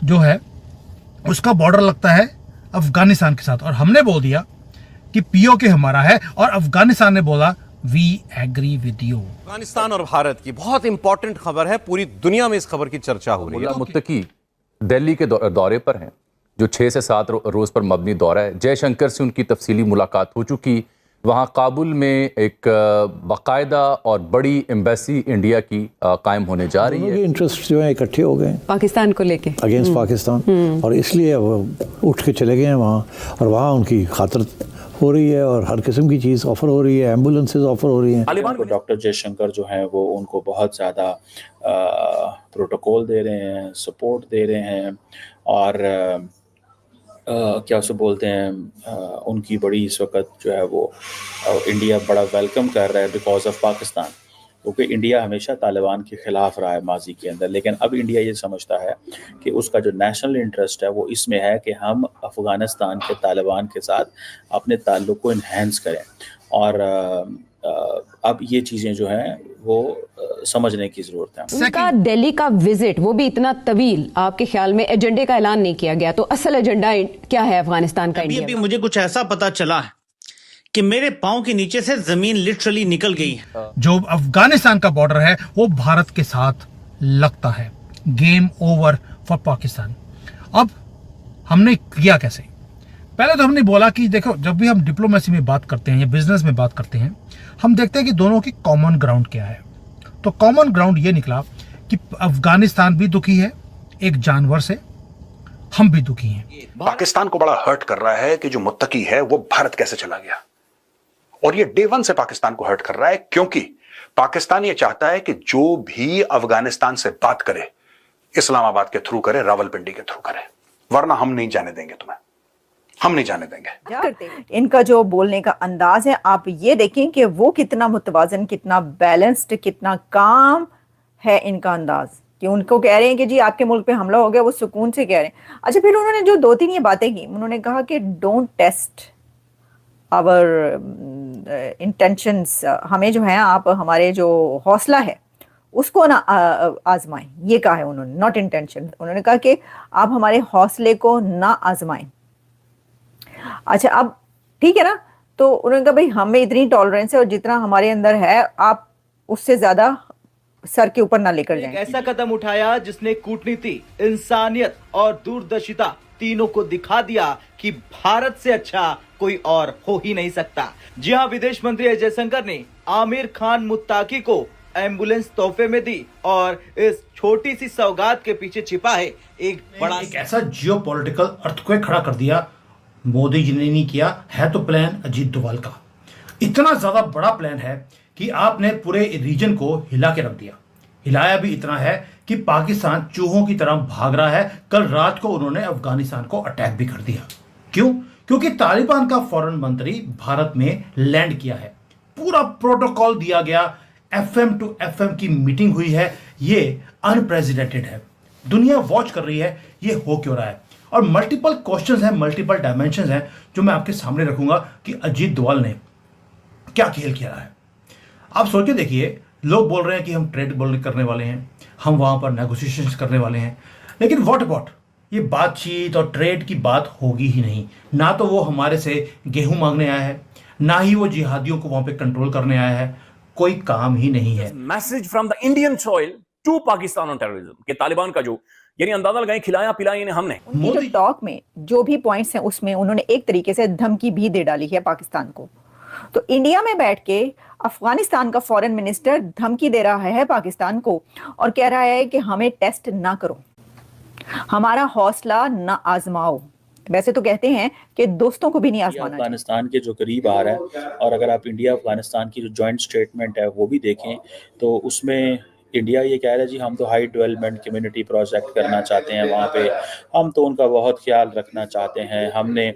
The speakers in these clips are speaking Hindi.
जो है उसका बॉर्डर लगता है अफगानिस्तान के साथ, और हमने बोल दिया कि पीओके हमारा है, और अफगानिस्तान ने बोला we agree with you. Afghanistan और भारत की बहुत इंपॉर्टेंट खबर है, पूरी दुनिया में इस खबर की चर्चा हो रही है। मुत्तकी दिल्ली के दौरे पर हैं, जो 6 से 7 रोज पर मबनी दौरा है। जयशंकर से उनकी तफसीली मुलाकात हो चुकी। वहाँ काबुल में एक बाकायदा और बड़ी एम्बेसी इंडिया की कायम होने जा रही है। इंटरेस्ट जो है इकट्ठे हो गए पाकिस्तान को लेके, अगेंस्ट पाकिस्तान, और इसलिए वो उठ के चले गए हैं वहाँ, और वहाँ उनकी खातिर हो रही है और हर किस्म की चीज़ ऑफर हो रही है, एम्बुलेंसेज ऑफर हो रही हैं। तालिबान को डॉक्टर जयशंकर जो हैं वो उनको बहुत ज़्यादा प्रोटोकॉल दे रहे हैं, सपोर्ट दे रहे हैं, और क्या उसे बोलते हैं, उनकी बड़ी इस वक्त जो है वो इंडिया बड़ा वेलकम कर रहा है बिकॉज ऑफ पाकिस्तान, क्योंकि इंडिया हमेशा तालिबान के ख़िलाफ़ रहा है माजी के अंदर। लेकिन अब इंडिया ये समझता है कि उसका जो नेशनल इंटरेस्ट है वो इसमें है कि हम अफ़गानिस्तान के तालिबान के साथ अपने ताल्लुक़ को इन्हेंस करें, और अब ये चीज़ें जो हैं वो समझने की ज़रूरत है। उनका दिल्ली का विजिट, वो भी इतना तवील, आपके ख्याल में एजेंडे का ऐलान नहीं किया गया, तो असल एजेंडा क्या है अफगानिस्तान का? अभी मुझे कुछ ऐसा पता चला है कि मेरे पाँव के नीचे से जमीन लिटरली निकल गई है। जो अफगानिस्तान का बॉर्डर है वो भारत के साथ लगता है। Game over for Pakistan. अब हमने किया कैसे? पहले तो हमने बोला कि देखो, जब भी हम डिप्लोमेसी में बात करते हैं या बिजनेस में बात करते हैं, हम देखते हैं कि दोनों की कॉमन ग्राउंड क्या है। तो कॉमन ग्राउंड ये निकला कि अफगानिस्तान भी दुखी है एक जानवर से, हम भी दुखी हैं। पाकिस्तान को बड़ा हर्ट कर रहा है कि जो मुत्तकी है वो भारत कैसे चला गया, और ये डे 1 से पाकिस्तान को हर्ट कर रहा है, क्योंकि पाकिस्तान ये चाहता है कि जो भी अफगानिस्तान से बात करे इस्लामाबाद के थ्रू करे, रावलपिंडी के थ्रू करे, वरना हम नहीं जाने देंगे तुम्हें, हम नहीं जाने देंगे। इनका जो बोलने का अंदाज है, आप ये देखें कि वो कितना मुतवाजन, कितना बैलेंस्ड, कितना काम है इनका अंदाज, कि उनको कह रहे हैं कि जी आपके मुल्क पे हमला हो गया, वो सुकून से कह रहे हैं। अच्छा, फिर उन्होंने जो 2-3 ये बातें की, उन्होंने कहा कि डोंट टेस्ट आवर इंटेंशंस, हमें जो है आप हमारे जो हौसला है उसको ना आजमाएं, ये कहा है उन्होंने, नॉट इंटेंशन। उन्होंने कहा कि आप हमारे हौसले को ना आजमाएं। अच्छा, अब ठीक है ना, तो उन्होंने कहा भाई हमें इतनी टॉलरेंस है और जितना हमारे अंदर है आप उससे ज्यादा सर के ऊपर ना लेकर जाएं। ऐसा कदम उठाया जिसने कूटनीति, इंसानियत और दूरदर्शिता तीनों को दिखा दिया कि भारत से अच्छा कोई और हो ही नहीं सकता। जी हाँ, विदेश मंत्री एस जयशंकर ने आमिर खान मुत्ताकी को एम्बुलेंस तोहफे में दी, और इस छोटी सी सौगात के पीछे छिपा है एक बड़ा, एक ऐसा जियोपॉलिटिकल अर्थक्वेक खड़ा कर दिया। मोदी जी ने नहीं किया है, तो प्लान अजीत डोभाल का इतना ज्यादा बड़ा प्लान है कि आपने पूरे रीजन को हिला के रख दिया। हिलाया भी इतना है कि पाकिस्तान चूहों की तरह भाग रहा है। कल रात को उन्होंने अफगानिस्तान को अटैक भी कर दिया। क्यों? क्योंकि तालिबान का फॉरेन मंत्री भारत में लैंड किया है। पूरा प्रोटोकॉल दिया गया, FM टू FM की मीटिंग हुई है। ये अनप्रेसिडेंटेड है, दुनिया वॉच कर रही है ये हो क्यों रहा है। और मल्टीपल क्वेश्चंस हैं, मल्टीपल डायमेंशंस हैं जो मैं आपके सामने रखूंगा कि अजीत डोभाल ने क्या खेल खेला है। आप सोच के देखिए, लोग बोल रहे हैं कि हम ट्रेड करने वाले हैं, हम वहां पर नेगोशिएशंस करने वाले हैं, लेकिन व्हाट अबाउट ये बातचीत और ट्रेड की बात होगी ही नहीं। ना तो वो हमारे से गेहूं मांगने आया है, ना ही वो जिहादियों को वहां पे कंट्रोल करने आया है। कोई काम ही नहीं है। Message from the Indian soil to Pakistan on terrorism कि तालिबान का जो यानी अंदाजा लगाएं, खिलाया पिलाया इन्हें हमने। उनकी जो टॉक में जो भी पॉइंट्स हैं उसमें उन्होंने एक तरीके से धमकी भी दे डाली है पाकिस्तान को। तो इंडिया में बैठ के अफगानिस्तान का फॉरेन मिनिस्टर धमकी दे रहा है पाकिस्तान को और कह रहा है कि हमें टेस्ट ना करो, हमारा हौसला ना आजमाओ। वैसे तो कहते हैं कि दोस्तों को भी नहीं आजमाना। अफगानिस्तान के जो करीब आ रहा है, और अगर आप इंडिया अफगानिस्तान की जो जॉइंट स्टेटमेंट है वो भी देखें तो उसमें इंडिया ये कह रहा है जी हम तो हाई डेवलपमेंट कम्युनिटी प्रोजेक्ट करना चाहते हैं वहाँ पे, हम तो उनका बहुत ख्याल रखना चाहते हैं, हमने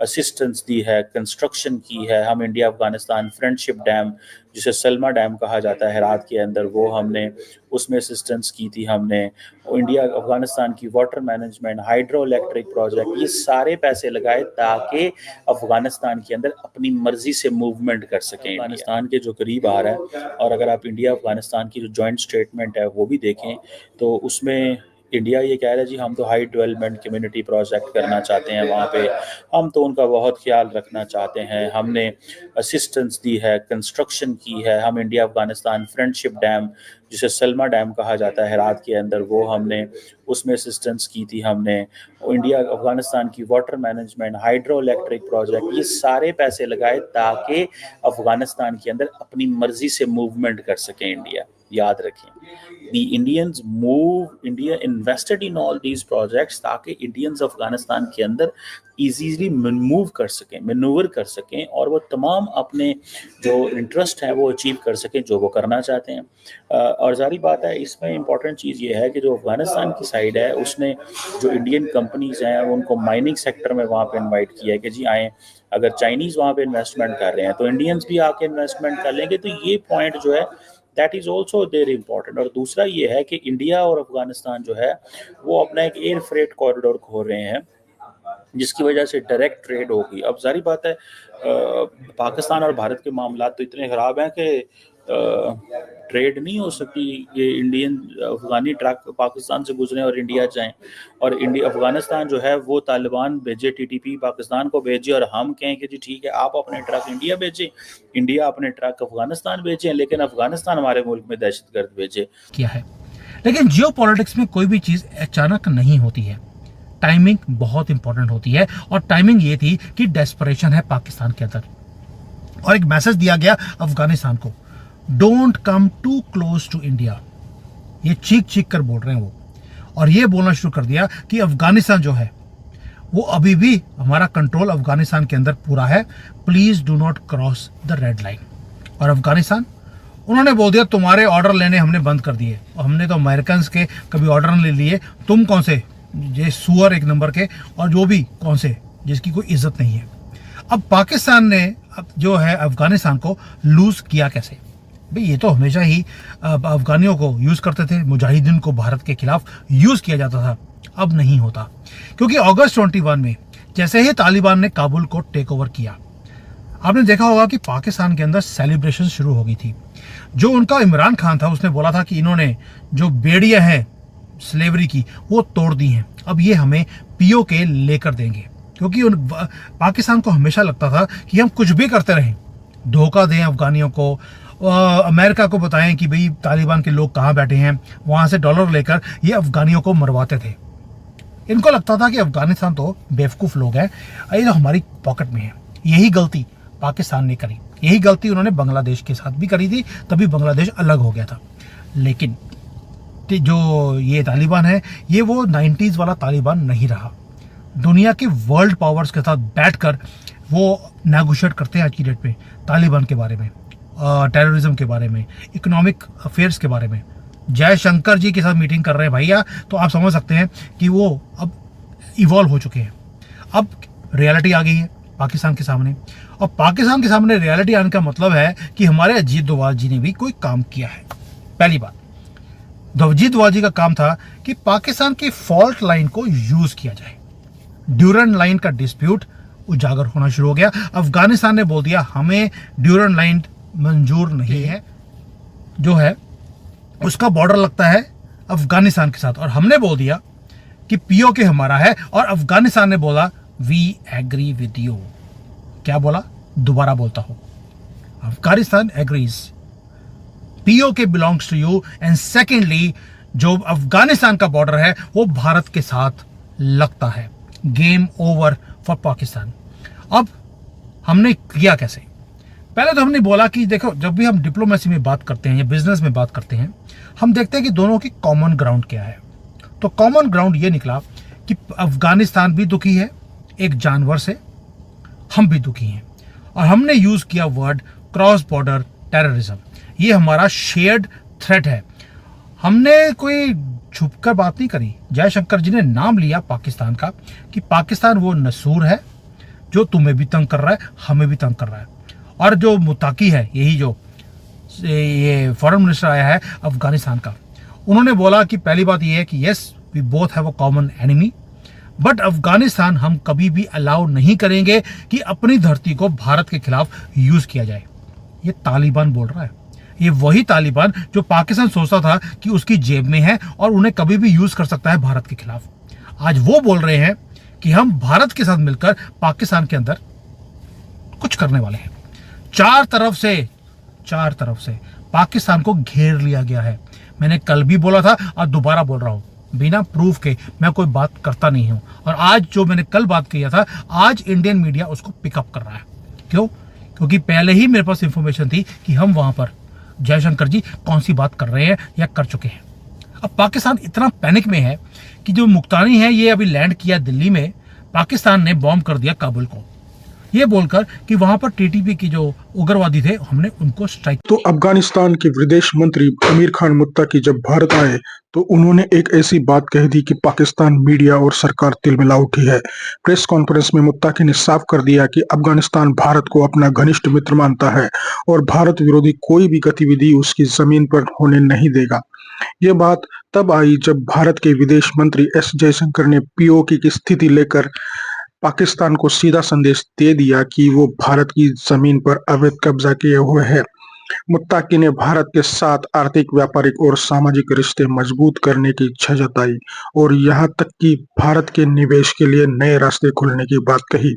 असिस्टेंस दी है, कंस्ट्रक्शन की है, हम इंडिया अफगानिस्तान फ्रेंडशिप डैम जिसे सलमा डैम कहा जाता है हेरात के अंदर, वो हमने उसमें असिस्टेंस की थी हमने। इंडिया अफगानिस्तान की water management, hydro electric project, ये सारे पैसे लगाए ताकि अफगानिस्तान के अंदर अपनी मर्जी से मूवमेंट कर सकें। अफगानिस्तान के जो करीब आ रहा है, और अगर आप इंडिया अफगानिस्तान की जो जॉइंट स्टेटमेंट है वो भी देखें तो उसमें इंडिया ये कह रहा है जी हम तो हाई डेवलपमेंट कम्युनिटी प्रोजेक्ट करना चाहते हैं वहाँ पे, हम तो उनका बहुत ख्याल रखना चाहते हैं, हमने असिस्टेंस दी है, कंस्ट्रक्शन की है, हम इंडिया अफगानिस्तान फ्रेंडशिप डैम जिसे सलमा डैम कहा जाता है हेरात के अंदर, वो हमने उसमें असिस्टेंस की थी, हमने इंडिया अफगानिस्तान की water management, hydro electric project, ये सारे पैसे लगाए ताकि अफगानिस्तान के अंदर अपनी मर्जी से मूवमेंट कर सकें इंडिया। याद रखें, the Indians India invested in all these projects ताकि इंडियंस अफगानिस्तान के अंदर इजीली मूव कर सकें, मैनूवर कर सकें और वो तमाम अपने जो इंटरेस्ट हैं वो अचीव कर सकें जो वो करना चाहते हैं। और जारी बात है, इसमें इंपॉर्टेंट चीज़ ये है कि जो अफगानिस्तान की साइड है उसने जो इंडियन कंपनीज हैं उनको माइनिंग सेक्टर में वहाँ पे इनवाइट किया है कि जी आएँ, अगर चाइनीज़ वहाँ पे इन्वेस्टमेंट कर रहे हैं तो इंडियंस भी आके इन्वेस्टमेंट कर लेंगे। तो ये पॉइंट जो है that is also there important. और दूसरा ये है कि इंडिया और अफगानिस्तान जो है वो अपना एक एयर फ्रेट कॉरिडोर खोल रहे हैं जिसकी वजह से डायरेक्ट ट्रेड होगी। अब जारी बात है पाकिस्तान और भारत के मामला तो इतने ख़राब हैं कि ट्रेड नहीं हो सकती, ये इंडियन अफगानी ट्रक पाकिस्तान से गुजरें और इंडिया जाएं, और इंडिया अफगानिस्तान जो है वो तालिबान भेजे, टीटीपी पाकिस्तान को भेजे और हम कहें कि जी ठीक है आप अपने ट्रक इंडिया भेजें, इंडिया अपने ट्रक अफगानिस्तान भेजें, लेकिन अफगानिस्तान हमारे मुल्क में दहशतगर्द भेजे किया है। लेकिन जियो पॉलिटिक्स में कोई भी चीज़ अचानक नहीं होती है, टाइमिंग बहुत इंपॉर्टेंट होती है। और टाइमिंग ये थी कि डेस्परेशन है पाकिस्तान के अंदर और एक मैसेज दिया गया अफगानिस्तान को, don't come too close to India. ये चीख चीख कर बोल रहे हैं वो, और ये बोलना शुरू कर दिया कि अफगानिस्तान जो है वो अभी भी हमारा कंट्रोल अफगानिस्तान के अंदर पूरा है, please do not cross the red line. और अफगानिस्तान उन्होंने बोल दिया तुम्हारे ऑर्डर लेने हमने बंद कर दिए, हमने तो अमेरिकन के कभी ऑर्डर नहीं लिए, तुम कौन से ये सुअर एक नंबर के, और जो भी कौन से जिसकी कोई इज्जत नहीं है। अब पाकिस्तान ने जो है अफगानिस्तान को लूज किया कैसे? भाई ये तो हमेशा ही अफगानियों को यूज करते थे, मुजाहिदीन को भारत के खिलाफ यूज किया जाता था, अब नहीं होता। क्योंकि अगस्त 21 में जैसे ही तालिबान ने काबुल को टेक ओवर किया, आपने देखा होगा कि पाकिस्तान के अंदर सेलिब्रेशन शुरू हो गई थी। जो उनका इमरान खान था उसने बोला था कि इन्होंने जो बेड़ियां हैं स्लेवरी की वो तोड़ दी हैं, अब ये हमें पीओके लेकर देंगे। क्योंकि पाकिस्तान को हमेशा लगता था कि हम कुछ भी करते रहें, धोखा दें अफगानियों को, अमेरिका को बताएं कि भाई तालिबान के लोग कहाँ बैठे हैं, वहाँ से डॉलर लेकर ये अफगानियों को मरवाते थे। इनको लगता था कि अफगानिस्तान तो बेवकूफ़ लोग हैं, ये तो हमारी पॉकेट में है। यही गलती पाकिस्तान ने करी, यही गलती उन्होंने बांग्लादेश के साथ भी करी थी, तभी बांग्लादेश अलग हो गया था। लेकिन जो ये तालिबान है ये वो 90s वाला तालिबान नहीं रहा। दुनिया के वर्ल्ड पावर्स के साथ बैठकर वो नेगोशिएट करते हैं आज की डेट में तालिबान के बारे में, टेररिज्म के बारे में, इकोनॉमिक अफेयर्स के बारे में। जयशंकर जी के साथ मीटिंग कर रहे हैं भैया, तो आप समझ सकते हैं कि वो अब इवॉल्व हो चुके हैं। अब रियलिटी आ गई है पाकिस्तान के सामने, और पाकिस्तान के सामने रियलिटी आने का मतलब है कि हमारे अजीत डोभाल जी ने भी कोई काम किया है। पहली बात, अजीत डोभाल जी का काम था कि पाकिस्तान की फॉल्ट लाइन को यूज किया जाए। ड्यूरेंट लाइन का डिस्प्यूट उजागर होना शुरू हो गया। अफगानिस्तान ने बोल दिया हमें ड्यूरेंट लाइन मंजूर नहीं है, जो है उसका बॉर्डर लगता है अफगानिस्तान के साथ, और हमने बोल दिया कि पीओके हमारा है, और अफगानिस्तान ने बोला वी एग्री विद यू। क्या बोला? दोबारा बोलता हूं, Afghanistan agrees, PoK belongs to you, and secondly जो अफगानिस्तान का बॉर्डर है वो भारत के साथ लगता है। Game over for Pakistan. अब हमने किया कैसे? पहले तो हमने बोला कि देखो, जब भी हम डिप्लोमेसी में बात करते हैं या बिजनेस में बात करते हैं, हम देखते हैं कि दोनों की कॉमन ग्राउंड क्या है। तो कॉमन ग्राउंड ये निकला कि अफगानिस्तान भी दुखी है एक जानवर से, हम भी दुखी हैं, और हमने यूज किया वर्ड क्रॉस बॉर्डर टेररिज्म। ये हमारा शेयर्ड थ्रेट है। हमने कोई छुपकर बात नहीं करी। जयशंकर जी ने नाम लिया पाकिस्तान का कि पाकिस्तान वो नसूर है जो तुम्हें भी तंग कर रहा है, हमें भी तंग कर रहा है। और जो मुताकी है, यही जो ये फॉरेन मिनिस्टर आया है अफगानिस्तान का, उन्होंने बोला कि पहली बात ये है कि yes we both have a common enemy, but Afghanistan हम कभी भी अलाउ नहीं करेंगे कि अपनी धरती को भारत के खिलाफ यूज किया जाए। ये तालिबान बोल रहा है। ये वही तालिबान जो पाकिस्तान सोचता था कि उसकी जेब में है और उन्हें कभी भी यूज कर सकता है भारत के खिलाफ। आज वो बोल रहे हैं कि हम भारत के साथ मिलकर पाकिस्तान के अंदर कुछ करने वाले हैं। चार तरफ से पाकिस्तान को घेर लिया गया है। मैंने कल भी बोला था और दोबारा बोल रहा हूं, बिना प्रूफ के मैं कोई बात करता नहीं हूं। और आज जो मैंने कल बात किया था, आज इंडियन मीडिया उसको पिकअप कर रहा है। क्यों? क्योंकि पहले ही मेरे पास इंफॉर्मेशन थी कि हम वहां पर जयशंकर जी कौन सी बात कर रहे हैं या कर चुके हैं। अब पाकिस्तान इतना पैनिक में है कि जो मुक्तानी है ये अभी लैंड किया दिल्ली में, पाकिस्तान ने बॉम्ब कर दिया काबुल को, ये बोलकर कि वहां पर टीटीपी की जो उग्रवादी थे हमने उनको स्ट्राइक। तो अफगानिस्तान के विदेश मंत्री अमीर खान मुत्तकी जब भारत आए तो उन्होंने एक ऐसी बात कह दी कि पाकिस्तान मीडिया और सरकार तिलमिला उठी है। प्रेस कॉन्फ्रेंस में मुत्तकी ने साफ कर दिया कि अफगानिस्तान भारत को अपना घनिष्ठ मित्र मानता है और भारत विरोधी कोई भी गतिविधि उसकी जमीन पर होने नहीं देगा। ये बात तब आई जब भारत के विदेश मंत्री एस जयशंकर ने पीओके की स्थिति लेकर पाकिस्तान को सीधा संदेश दे दिया कि वो भारत की जमीन पर अवैध कब्जा किए हुए है। मुत्ताकी ने भारत के साथ आर्थिक, व्यापारिक और सामाजिक रिश्ते मजबूत करने की इच्छा जताई और यहाँ तक कि भारत के निवेश के लिए नए रास्ते खोलने की बात कही।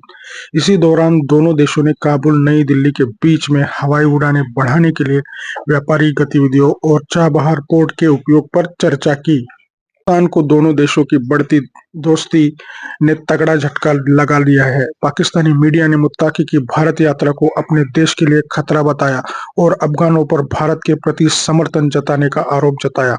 इसी दौरान दोनों देशों ने काबुल नई दिल्ली के बीच में हवाई उड़ानें बढ़ाने के लिए व्यापारिक गतिविधियों और चाबहार पोर्ट के उपयोग पर चर्चा की। पाकिस्तान को दोनों देशों की बढ़ती दोस्ती ने तगड़ा झटका लगा लिया है। पाकिस्तानी मीडिया ने मुत्ताकी की भारत यात्रा को अपने देश के लिए खतरा बताया और अफगानों पर भारत के प्रति समर्थन जताने का आरोप जताया।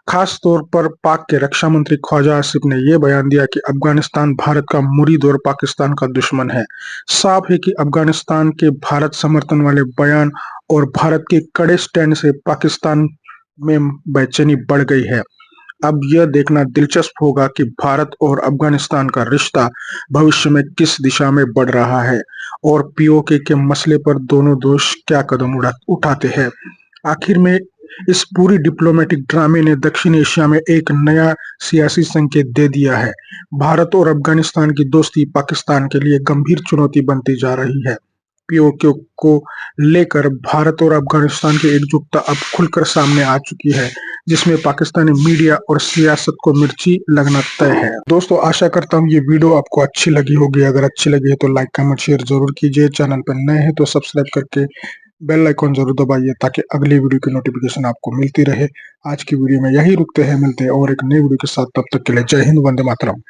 खास तौर पर पाक के रक्षा मंत्री ख्वाजा आसिफ ने यह बयान दिया कि अफगानिस्तान भारत का मुरीद और पाकिस्तान का दुश्मन है। साफ है कि अफगानिस्तान के भारत समर्थन वाले बयान और भारत के कड़े स्टैंड से पाकिस्तान में बेचैनी बढ़ गई है। अब यह देखना दिलचस्प होगा कि भारत और अफगानिस्तान का रिश्ता भविष्य में किस दिशा में बढ़ रहा है और पीओके के मसले पर दोनों देश क्या कदम उठाते हैं। आखिर में इस पूरी डिप्लोमेटिक ड्रामे ने दक्षिण एशिया में एक नया सियासी संकेत दे दिया है। भारत और अफगानिस्तान की दोस्ती पाकिस्तान के लिए गंभीर चुनौती बनती जा रही है। पीओके को लेकर भारत और अफगानिस्तान की एकजुटता अब खुलकर सामने आ चुकी है, जिसमें पाकिस्तानी मीडिया और सियासत को मिर्ची लगना तय है। दोस्तों, आशा करता हूँ ये वीडियो आपको अच्छी लगी होगी। अगर अच्छी लगी है तो लाइक, कमेंट, शेयर जरूर कीजिए। चैनल पर नए हैं तो सब्सक्राइब करके बेल आइकॉन जरूर दबाइए ताकि अगली वीडियो की नोटिफिकेशन आपको मिलती रहे। आज की वीडियो में यही रुकते हैं, मिलते हैं और एक नई वीडियो के साथ। तब तक के लिए जय हिंद, वंदे मातरम।